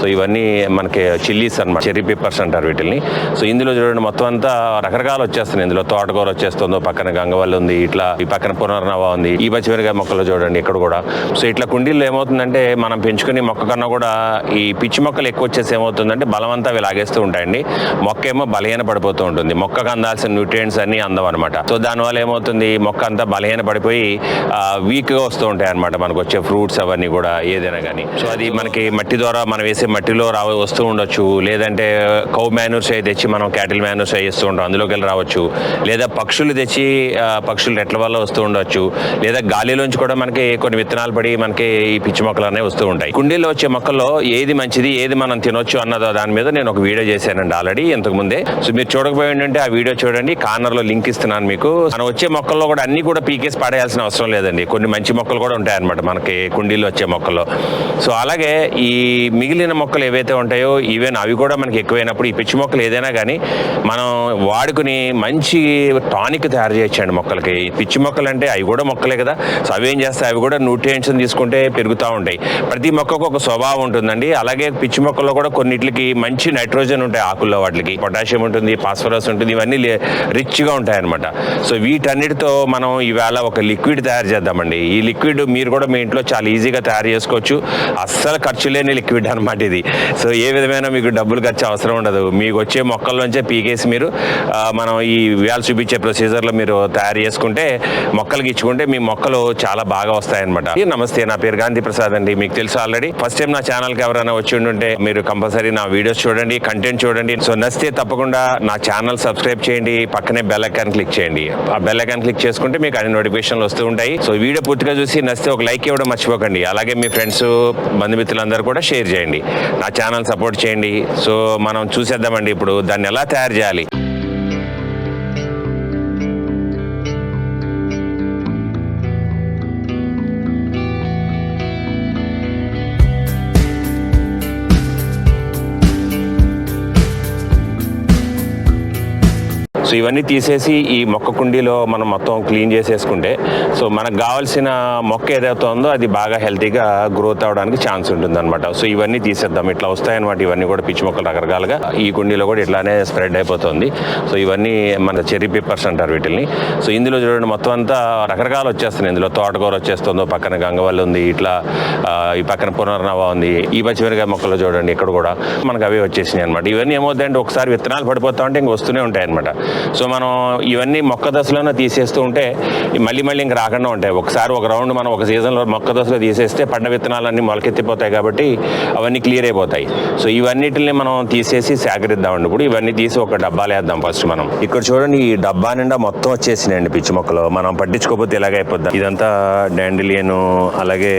So ఇవన్నీ మనకి chillies అనమాట, చెర్రీ పెప్పర్స్ అంటారు వీటిని. సో ఇందులో చూడండి మొత్తం అంతా రకరకాలు వచ్చేస్తున్నాయి. ఇందులో తోటకూర వచ్చేస్తుందో, పక్కన గంగవల్లి ఉంది, ఇట్లా ఈ పక్కన పునర్నవ ఉంది, ఈ పచ్చిమిరకాయ మొక్కలు చూడండి ఇక్కడ కూడా. సో ఇట్లా కుండీల్లో ఏమవుతుందంటే మనం పెంచుకునే మొక్క కన్నా కూడా ఈ పిచ్చి మొక్కలు ఎక్కువ వచ్చేసి ఏమవుతుందంటే బలమంతా అవి లాగేస్తూ ఉంటాయండి. మొక్క ఏమో బలహీన పడిపోతూ ఉంటుంది, మొక్కకు అందాల్సిన న్యూట్రియంట్స్ అన్ని అందం అనమాట. సో దానివల్ల ఏమవుతుంది, మొక్క అంతా బలహీన పడిపోయి వీక్గా వస్తూ ఉంటాయి అనమాట మనకు వచ్చే ఫ్రూట్స్ అవన్నీ కూడా ఏదైనా కానీ. సో అది మనకి మట్టి ద్వారా మనం వేసే మట్టిలో వస్తూ ఉండొచ్చు, లేదంటే కౌ మ్యాన్యూర్స్ అయి తెచ్చి మనం క్యాటిల్ మ్యాన్యూర్స్ అయి వేస్తూ ఉంటాం, అందులోకి వెళ్ళి రావచ్చు, లేదా పక్షులు తెచ్చి పక్షులు రెట్ల వల్ల వస్తూ ఉండొచ్చు, లేదా గాలిలోంచి కూడా మనకి కొన్ని విత్తనాలు పడి మనకి ఈ పిచ్చి మొక్కలు అనేవి వస్తూ ఉంటాయి. కుండీలో వచ్చే మొక్కల్లో ఏది మంచిది, ఏది మనం తినొచ్చు అన్నదో దాని మీద నేను ఒక వీడియో చేశానండి ఆల్రెడీ ఇంతకు ముందే. సో మీరు చూడకపోయి ఉంటే ఆ వీడియో చూడండి, కార్నర్ లో లింక్ ఇస్తున్నాను మీకు. మనం వచ్చే మొక్కల్లో కూడా అన్ని కూడా పీకేసి పడేయాల్సిన అవసరం లేదండి, కొన్ని మంచి మొక్కలు కూడా ఉంటాయన్నమాట మనకి కుండీలో వచ్చే మొక్కల్లో. సో అలాగే ఈ మిగిలిన మొక్కలు ఏవైతే ఉంటాయో ఈవెన్ అవి కూడా మనకి ఎక్కువైనప్పుడు ఈ పిచ్చి మొక్కలు ఏదైనా కానీ మనం వాడుకుని మంచి టానిక్ తయారు చేయొచ్చండి మొక్కలకి. పిచ్చి మొక్కలు అంటే అవి కూడా మొక్కలే కదా, సో అవి ఏం చేస్తాయి, అవి కూడా న్యూట్రియంట్స్ తీసుకుంటే పెరుగుతూ ఉంటాయి. ప్రతి మొక్కకు ఒక స్వభావం ఉంటుందండి. అలాగే పిచ్చి మొక్కల్లో కూడా కొన్నిటికి మంచి నైట్రోజన్ ఉంటాయి, ఆకుల్లో వాటికి పొటాషియం ఉంటుంది, ఫాస్ఫరస్ ఉంటుంది, ఇవన్నీ రిచ్గా ఉంటాయి అనమాట. సో వీటన్నిటితో మనం ఈవేళ ఒక లిక్విడ్ తయారు చేద్దామండి. ఈ లిక్విడ్ మీరు కూడా మీ ఇంట్లో చాలా ఈజీగా తయారు చేసుకోవచ్చు, అస్సలు ఖర్చు లేని లిక్విడ్ అనమాట ఇది. సో ఏ విధమైన మీకు డబ్బులు ఖర్చు అవసరం ఉండదు, మీకు వచ్చే మొక్కల్లోంచే పీకేసి మీరు మనం ఈ వేళ చూపించే ప్రొసీజర్లో మీరు తయారు చేసుకుంటే మొక్కలకి ఇచ్చుకుంటే మీ మొక్కలు చాలా బాగా వస్తాయన్నమాట. నమస్తే, నా పేరు గాంధీ ప్రసాద్ అండి. మీకు తెలుసు ఆల్రెడీ. ఫస్ట్ టైం నా ఛానల్కి ఎవరైనా వచ్చి ఉంటే మీరు కంపల్సరీ నా వీడియోస్ చూడండి, కంటెంట్ చూడండి. సో నచ్చితే తప్పకుండా నా ఛానల్ సబ్స్క్రైబ్ చేయండి, పక్కనే బెల్ ఐకాన్ క్లిక్ చేయండి. ఆ బెల్ ఐకాన్ క్లిక్ చేసుకుంటే మీకు అన్ని నోటిఫికేషన్లు వస్తూ ఉంటాయి. సో వీడియో పూర్తిగా చూసి నచ్చితే ఒక లైక్ ఇవ్వడం మర్చిపోకండి. అలాగే మీ ఫ్రెండ్స్ బంధుమిత్రులందరూ కూడా షేర్ చేయండి, నా ఛానల్ సపోర్ట్ చేయండి. సో మనం చూసేద్దామండి ఇప్పుడు దాన్ని ఎలా తయారు చేయాలి. సో ఇవన్నీ తీసేసి ఈ మొక్క కుండీలో మనం మొత్తం క్లీన్ చేసేసుకుంటే సో మనకు కావాల్సిన మొక్క ఏదైతే ఉందో అది బాగా హెల్తీగా గ్రోత్ అవడానికి ఛాన్స్ ఉంటుంది అనమాట. సో ఇవన్నీ తీసేద్దాం, ఇట్లా వస్తాయన్నమాట. ఇవన్నీ కూడా పిచ్చి మొక్కలు రకరకాలుగా ఈ కుండీలో కూడా ఇట్లానే స్ప్రెడ్ అయిపోతుంది. సో ఇవన్నీ మన చెర్రీ పెప్పర్స్ అంటారు వీటిని. సో ఇందులో చూడండి మొత్తం అంతా రకరకాలు వచ్చేస్తున్నాయి. ఇందులో తోటకూర వచ్చేస్తుందో, పక్కన గంగవల్లి ఉంది, ఇట్లా ఈ పక్కన పునర్నవ ఉంది, ఈ పచ్చిమిరకాయ మొక్కలు చూడండి ఇక్కడ కూడా మనకు అవే వచ్చేసినాయి అనమాట. ఇవన్నీ ఏమవుతాయంటే ఒకసారి విత్తనాలు పడిపోతా ఉంటే ఇంక వస్తూనే ఉంటాయి అనమాట. సో మనం ఇవన్నీ మొక్క దశలోనే తీసేస్తూ ఉంటే మళ్ళీ ఇంక రాకుండా ఉంటాయి. ఒకసారి ఒక రౌండ్ మనం ఒక సీజన్లో మొక్క దశలో తీసేస్తే పడ్డ విత్తనాలన్నీ మొలకెత్తిపోతాయి కాబట్టి అవన్నీ క్లియర్ అయిపోతాయి. సో ఇవన్నిటిని మనం తీసేసి సేకరిద్దామండి. ఇప్పుడు ఇవన్నీ తీసి ఒక డబ్బాలు వేద్దాం ఫస్ట్ మనం. ఇక్కడ చూడండి ఈ డబ్బా నిండా మొత్తం వచ్చేసినాయండి పిచ్చి మొక్కలు. మనం పట్టించుకోకపోతే ఇలాగైపోద్దాం. ఇదంతా డాండిలియన్, అలాగే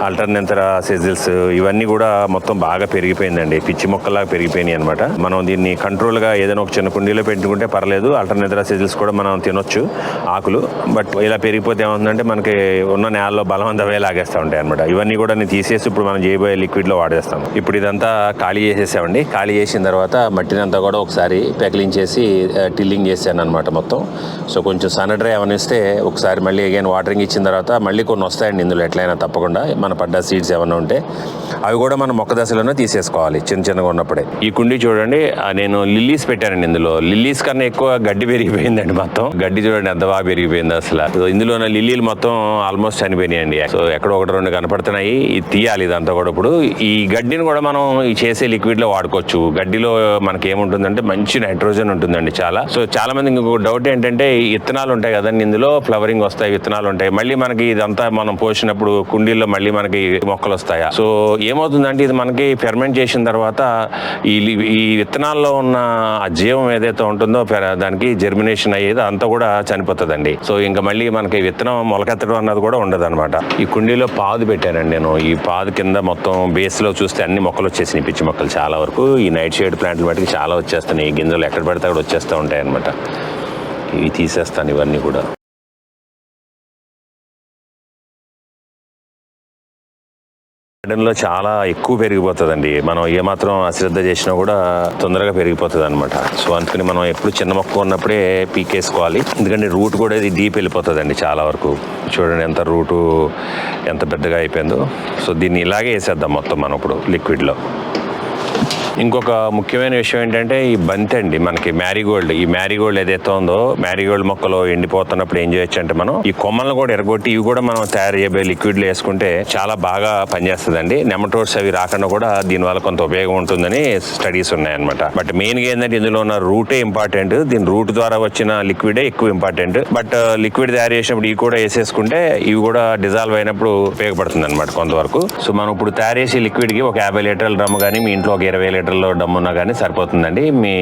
ఆల్టర్నేతరా సెజిల్స్, ఇవన్నీ కూడా మొత్తం బాగా పెరిగిపోయిందండి, పిచ్చి మొక్కలాగా పెరిగిపోయినాయి అనమాట. మనం దీన్ని కంట్రోల్గా ఏదైనా ఒక చిన్న కుండీలో పెట్టుకుంటే పర్లేదు. ఆల్టర్నేతరా సెజిల్స్ కూడా మనం తినొచ్చు ఆకులు. బట్ ఇలా పెరిగిపోతే ఏమవుతుందంటే మనకి ఉన్న నేలలో బలవంతమే లాగేస్తూ ఉంటాయి అనమాట. ఇవన్నీ కూడా నేను తీసేసి ఇప్పుడు మనం చేయబోయే లిక్విడ్లో వాడేస్తాం. ఇప్పుడు ఇదంతా ఖాళీ చేసేసామండి. ఖాళీ చేసిన తర్వాత మట్టినంతా కూడా ఒకసారి పెకిలించేసి టిల్లింగ్ చేసాను అనమాట మొత్తం. సో కొంచెం సన్ డ్రై అవనిస్తే ఒకసారి మళ్ళీ అగైన్ వాటరింగ్ ఇచ్చిన తర్వాత మళ్ళీ కొన్ని వస్తాయండి ఇందులో ఎట్లయినా తప్పకుండా. మన పడ్డ సీడ్స్ ఏమైనా ఉంటే అవి కూడా మనం మొక్క దశలోనే తీసేసుకోవాలి చిన్నగా ఉన్నప్పుడే. ఈ కుండీ చూడండి నేను లిల్లీస్ పెట్టానండి. ఇందులో లిల్లీస్ కన్నా ఎక్కువ గడ్డి పెరిగిపోయిందండి. మొత్తం గడ్డి చూడండి ఎంత బాగా పెరిగిపోయింది అసలు. ఇందులో లిల్లీలు మొత్తం ఆల్మోస్ట్ చనిపోయినాయండి. సో ఎక్కడో ఒకటి రెండు కనపడుతున్నాయి, ఇది తీయాలి ఇదంతా కూడా. ఇప్పుడు ఈ గడ్డిని కూడా మనం ఈ చేసే లిక్విడ్ లో వాడుకోవచ్చు. గడ్డిలో మనకి ఏముంటుందంటే మంచి నైట్రోజన్ ఉంటుందండి చాలా. సో చాలా మంది ఇంకొక డౌట్ ఏంటంటే ఈ విత్తనాలు ఉంటాయి కదండి, ఇందులో ఫ్లవరింగ్ వస్తాయి, విత్తనాలు ఉంటాయి, మళ్ళీ మనకి ఇదంతా మనం పోసినప్పుడు కుండీల్లో మళ్ళీ మనకి మొక్కలు వస్తాయా? సో ఏమవుతుందంటే ఇది మనకి ఫెర్మెంట్ చేసిన తర్వాత ఈ విత్తనాల్లో ఉన్న ఆ జీవం ఏదైతే ఉంటుందో దానికి జర్మినేషన్ అయ్యేది అంతా కూడా చనిపోతుందండి. సో ఇంకా మళ్ళీ మనకి విత్తనం మొలకెత్తడం అన్నది కూడా ఉండదు అనమాట. ఈ కుండీలో పాదు పెట్టానండి నేను. ఈ పాదు కింద మొత్తం బేస్ లో చూస్తే అన్ని మొక్కలు వచ్చేసినాయి, పిచ్చి మొక్కలు చాలా వరకు. ఈ నైట్ షేడ్ ప్లాంట్లు బట్టి చాలా వచ్చేస్తున్నాయి. ఈ గింజలు ఎక్కడ పడితే అక్కడ వచ్చేస్తూ ఉంటాయి అనమాట. ఇవి తీసేస్తాను ఇవన్నీ కూడా. గార్డెన్లో చాలా ఎక్కువ పెరిగిపోతుందండి. మనం ఏమాత్రం అశ్రద్ధ చేసినా కూడా తొందరగా పెరిగిపోతుంది అనమాట. సో అందుకని మనం ఎప్పుడు చిన్న మొక్క ఉన్నప్పుడే పీకేసుకోవాలి. ఎందుకంటే రూట్ కూడా ఇది డీప్ వెళ్ళిపోతుందండి చాలా వరకు. చూడండి ఎంత రూటు ఎంత పెద్దగా అయిపోయిందో. సో దీన్ని ఇలాగే వేసేద్దాం మొత్తం మనం ఇప్పుడు లిక్విడ్లో. ఇంకొక ముఖ్యమైన విషయం ఏంటంటే ఈ బంతి అండి, మనకి మ్యారీగోల్డ్, ఈ మ్యారీగోల్డ్ ఏదైతే ఉందో మ్యారీగోల్డ్ మొక్కలు ఎండిపోతున్నప్పుడు ఏం చేయొచ్చు అంటే మనం ఈ కొమ్మలను కూడా ఎరగొట్టి ఇవి కూడా మనం తయారు చేయబోయే లిక్విడ్లు వేసుకుంటే చాలా బాగా పనిచేస్తుందండి. నెమటోడ్స్ అవి రాకుండా కూడా దీనివల్ల కొంత ఉపయోగం ఉంటుందని స్టడీస్ ఉన్నాయన్నమాట. బట్ మెయిన్గా ఏంటంటే ఇందులో ఉన్న రూటే ఇంపార్టెంట్, దీని రూట్ ద్వారా వచ్చిన లిక్విడే ఎక్కువ ఇంపార్టెంట్. బట్ లిక్విడ్ తయారు చేసినప్పుడు ఇవి కూడా వేసేసుకుంటే ఇవి కూడా డిజాల్వ్ అయినప్పుడు ఉపయోగపడుతుంది అనమాట కొంతవరకు. సో మనం ఇప్పుడు తయారు చేసే లిక్విడ్ కి ఒక 50 లీటర్ల డ్రమ్ కానీ మీ ఇంట్లో ఒక 20 లీటర్ల డ్రమ్ ఉన్నా కానీ సరిపోతుందండి. మీ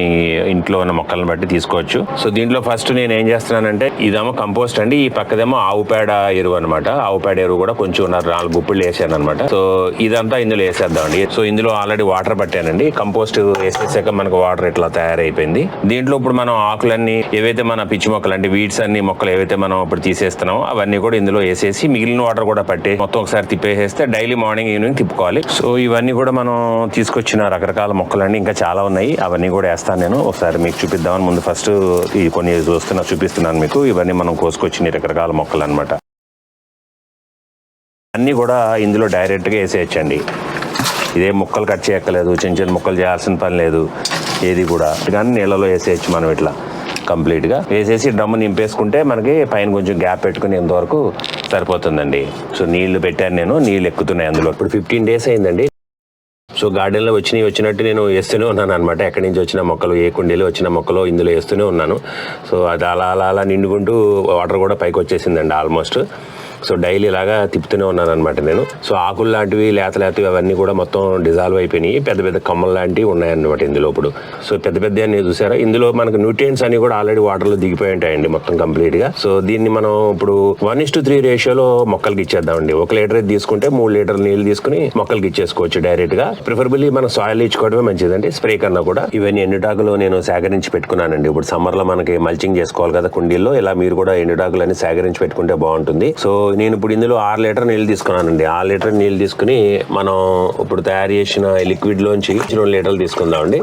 ఇంట్లో ఉన్న మొక్కలను బట్టి తీసుకోవచ్చు. సో దీంట్లో ఫస్ట్ నేను ఏం చేస్తున్నానంటే ఇదేమో కంపోస్ట్ అండి, ఈ పక్కదేమో ఆవు పేడ ఎరువు అనమాట. ఆవు పేడ ఎరువు కూడా కొంచెం 4 గుప్పిళ్ళు వేసాను అనమాట. సో ఇదంతా ఇందులో వేసేద్దామండి. సో ఇందులో ఆల్రెడీ వాటర్ పట్టానండి. కంపోస్ట్ వేసేసాక మనకు వాటర్ ఇట్లా తయారైపోయింది. దీంట్లో ఇప్పుడు మనం ఆకులన్నీ ఏవైతే మన పిచ్చి మొక్కలు అంటే వీడ్స్ అన్ని మొక్కలు ఏవైతే మనం ఇప్పుడు తీసేస్తున్నామో అవన్నీ కూడా ఇందులో వేసేసి మిగిలిన వాటర్ కూడా పట్టి మొత్తం ఒకసారి తిప్పేసేస్తే డైలీ మార్నింగ్ ఈవినింగ్ తిప్పుకోవాలి. సో ఇవన్నీ కూడా మనం తీసుకొచ్చిన రకరకాల మొక్కలన్నీ ఇంకా చాలా ఉన్నాయి, అవన్నీ కూడా వేస్తాను నేను. ఒకసారి మీకు చూపిద్దామని ముందు ఫస్ట్ ఈ కొన్ని చూపిస్తున్నాను మీకు. ఇవన్నీ మనం కోసుకొచ్చిన రకరకాల మొక్కలు అనమాట. అన్నీ కూడా ఇందులో డైరెక్ట్గా వేసేయచ్చండి. ఇదే ముక్కలు కట్ చేయక్కలేదు, చిన్న చిన్న ముక్కలు చేయాల్సిన పని లేదు ఏది కూడా. కానీ నీళ్ళలో వేసేయచ్చు మనం ఇట్లా కంప్లీట్గా వేసేసి డ్రమ్ము నింపేసుకుంటే మనకి పైన కొంచెం గ్యాప్ పెట్టుకుని ఇంతవరకు సరిపోతుందండి. సో నీళ్లు పెట్టాను నేను, నీళ్ళు ఎక్కుతున్నాయి అందులో. ఇప్పుడు 15 days అయిందండి. సో గార్డెన్లో వచ్చినట్టు నేను వేస్తూనే ఉన్నాను అనమాట. ఎక్కడి నుంచి వచ్చిన మొక్కలు, ఏ కుండీలో వచ్చిన మొక్కలు ఇందులో వేస్తూనే ఉన్నాను. సో అది అలా నిండుకుంటూ వాటర్ కూడా పైకి వచ్చేసిందండి ఆల్మోస్ట్. సో డైలీ ఇలాగా తిప్పుతూనే ఉన్నాను అనమాట నేను. సో ఆకులు లాంటివి లేతవి అవన్నీ కూడా మొత్తం డిజాల్వ్ అయిపోయినాయి. పెద్ద పెద్ద కొమ్మలు లాంటివి ఉన్నాయన్నమాట ఇందులో ఇప్పుడు. సో పెద్ద పెద్ద అన్ని చూసారా, ఇందులో మనకు న్యూట్రియంట్స్ అన్ని కూడా ఆల్రెడీ వాటర్లో దిగిపోయి ఉంటాయండి మొత్తం కంప్లీట్గా. సో దీన్ని మనం ఇప్పుడు 1:3 రేషియోలో మొక్కలకి ఇచ్చేద్దామండి. 1 లీటర్ తీసుకుంటే 3 లీటర్ల నీళ్ళు తీసుకుని మొక్కలకి ఇచ్చేసుకోవచ్చు డైరెక్ట్గా. ప్రిఫరబుల్లీ మనం సాయిల్ ఇచ్చుకోవడమే మంచిదండి, స్ప్రే కన్నా కూడా. ఇవన్నీ ఎండుటాకులు నేను సేకరించి పెట్టుకున్నానండి. ఇప్పుడు సమ్మర్లో మనకి మల్చింగ్ చేసుకోవాలి కదా కుండీల్లో, ఇలా మీరు కూడా ఎండుటాకులు అన్ని సేకరించి పెట్టుకుంటే బాగుంటుంది. సో నేను ఇప్పుడు ఇందులో 6 లీటర్ నీళ్ళు తీసుకున్నానండి. 6 లీటర్ నీళ్ళు తీసుకుని మనం ఇప్పుడు తయారు చేసిన లిక్విడ్లోంచి 2 లీటర్లు తీసుకుందామండి.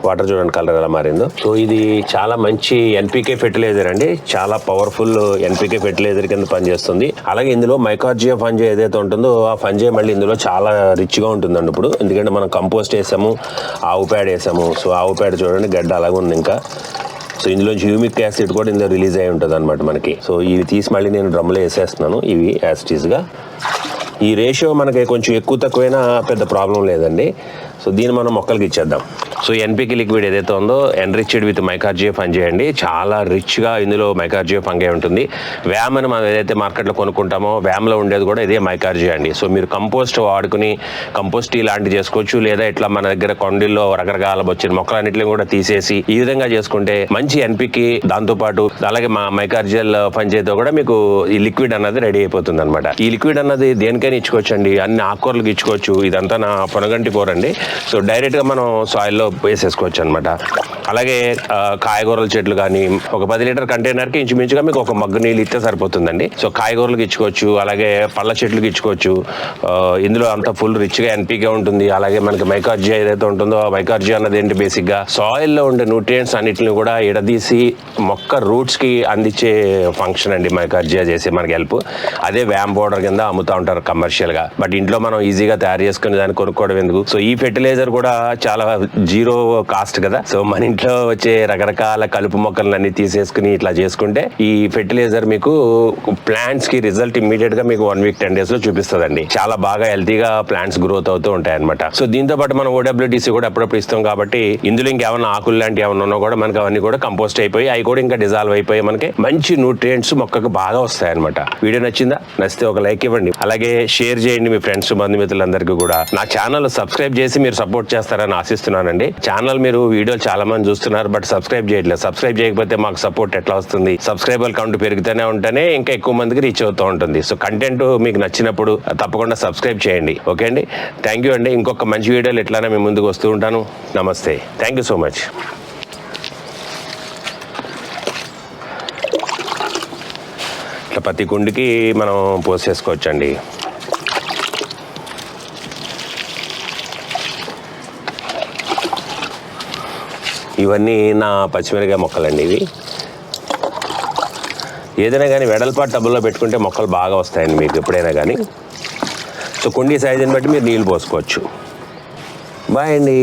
వాటర్ చూడండి కలర్ ఎలా మారిందో. సో ఇది చాలా మంచి NPK ఫెర్టిలైజర్ అండి, చాలా పవర్ఫుల్ NPK ఫెర్టిలైజర్ కింద పనిచేస్తుంది. అలాగే ఇందులో మైకార్జియా ఫంజీ ఏదైతే ఉంటుందో ఆ ఫంజీ మళ్ళీ ఇందులో చాలా రిచ్గా ఉంటుందండి ఇప్పుడు. ఎందుకంటే మనం కంపోస్ట్ వేసాము, ఆవు పేడ వేసాము. సో ఆవు పేడ చూడండి గడ్డ అలాగే ఉంది ఇంకా. సో ఇందులో హ్యూమిక్ యాసిడ్ కూడా ఇందులో రిలీజ్ అయి ఉంటుంది అనమాట మనకి. సో ఇవి తీసి మళ్ళీ నేను డ్రమ్లో వేసేస్తున్నాను ఇవి యాసిటీస్గా. ఈ రేషియో మనకి కొంచెం ఎక్కువ తక్కువైనా పెద్ద ప్రాబ్లం లేదండి. సో దీన్ని మనం మొక్కలకి ఇచ్చేద్దాం. సో NPK లిక్విడ్ ఏదైతే ఉందో ఎన్రిచ్డ్ విత్ మైకార్జియా ఫంజీ అండి, చాలా రిచ్గా ఇందులో మైకార్జియా ఫంగే ఉంటుంది. VAM అని మనం ఏదైతే మార్కెట్లో కొనుక్కుంటామో VAMలో ఉండేది కూడా ఇదే మైకార్జియా అండి. సో మీరు కంపోస్ట్ వాడుకుని కంపోస్ట్ టీ లాంటివి చేసుకోవచ్చు, లేదా ఇట్లా మన దగ్గర కొండల్లో రకరకాల వచ్చిన మొక్కలన్నింటినీ కూడా తీసేసి ఈ విధంగా చేసుకుంటే మంచి NPK, దాంతోపాటు అలాగే మా మైకార్జియల్ ఫంజీతో కూడా మీకు ఈ లిక్విడ్ అన్నది రెడీ అయిపోతుంది అనమాట. ఈ లిక్విడ్ అన్నది దేనికైనా ఇచ్చుకోవచ్చు అండి, అన్ని ఆకుకూరలకు ఇచ్చుకోవచ్చు. ఇదంతా నా పొనగంటి కూర అండి. సో డైరెక్ట్గా మనం సాయిల్లో వేసేసుకోవచ్చు అనమాట. అలాగే కాయగూరల చెట్లు కానీ ఒక 10 లీటర్ కంటైనర్కి ఇంచుమించుగా మీకు ఒక మగ్గు నీళ్ళు ఇస్తే సరిపోతుందండి. సో కాయగూరలకు ఇచ్చుకోవచ్చు, అలాగే పళ్ళ చెట్లకు ఇచ్చుకోవచ్చు. ఇందులో అంతా ఫుల్ రిచ్గా NPK ఉంటుంది. అలాగే మనకి మైకార్జియా ఏదైతే ఉంటుందో ఆ మైకార్జియా అన్నది ఏంటి, బేసిక్గా సాయిల్లో ఉండే న్యూట్రియంట్స్ అన్నిటిని కూడా ఎడదీసి మొక్క రూట్స్కి అందించే ఫంక్షన్ అండి మైకార్జియా చేసే మనకి హెల్ప్. అదే VAM పౌడర్ కింద అమ్ముతూ ఉంటారు కమర్షియల్గా. బట్ ఇంట్లో మనం ఈజీగా తయారు చేసుకుని దాన్ని కొనుక్కోవడం ఎందుకు. సో ఈ ఫెర్టిలైజర్ కూడా చాలా 0 కాస్ట్ కదా. సో మన ఇంట్లో వచ్చే రకరకాల కలుపు మొక్కలన్నీ తీసేసుకుని ఇట్లా చేసుకుంటే ఈ ఫెర్టిలైజర్ మీకు ప్లాంట్స్ కి రిజల్ట్ ఇమ్మీడియట్ గా మీకు 1 week 10 days లో చూపిస్తుందండి. చాలా బాగా హెల్తీగా ప్లాంట్స్ గ్రోత్ అవుతూ ఉంటాయి అనమాట. సో దీంతో పాటు మనం OWDC కూడా అప్పుడప్పుడు ఇస్తాం కాబట్టి ఇందులో ఇంకేమన్నా ఆకులు లాంటి ఏమన్నా ఉన్నా కూడా మనకి అవన్నీ కూడా కంపోస్ట్ అయిపోయి అవి కూడా ఇంకా డిజాల్వ్ అయిపోయి మనకి మంచి న్యూట్రియంట్స్ మొక్కకు బాగా వస్తాయి అనమాట. వీడియో నచ్చితే ఒక లైక్ ఇవ్వండి, అలాగే షేర్ చేయండి మీ ఫ్రెండ్స్ బంధుమిత్రులందరికీ కూడా. నా ఛానల్ సబ్స్క్రైబ్ చేసి మీరు సపోర్ట్ చేస్తారని ఆశిస్తున్నానండి. ఛానల్ మీరు వీడియోలు చాలా మంది చూస్తున్నారు బట్ సబ్స్క్రైబ్ చేయట్లేదు. సబ్స్క్రైబ్ చేయకపోతే మాకు సపోర్ట్ ఎట్లా వస్తుంది? సబ్స్క్రైబర్ కౌంట్ పెరుగుతూనే ఉంటేనే ఇంకా ఎక్కువ మందికి రీచ్ అవుతూ ఉంటుంది. సో కంటెంట్ మీకు నచ్చినప్పుడు తప్పకుండా సబ్స్క్రైబ్ చేయండి. ఓకే అండి, థ్యాంక్ యూ అండి. ఇంకొక మంచి వీడియోలు ఎట్లానే మీ ముందుకు వస్తూ ఉంటాను. నమస్తే, థ్యాంక్ యూ సో మచ్. ఇట్లా ప్రతి కుండికి మనం పోసేసుకోవచ్చండి. ఇవన్నీ నా పచ్చిమిరకాయ మొక్కలండి. ఇవి ఏదైనా కానీ వెడల్పాటు టబ్బుల్లో పెట్టుకుంటే మొక్కలు బాగా వస్తాయండి మీకు ఎప్పుడైనా కానీ. సో కుండీ సైజుని బట్టి మీరు నీళ్ళు పోసుకోవచ్చు. బాయ్ అండి.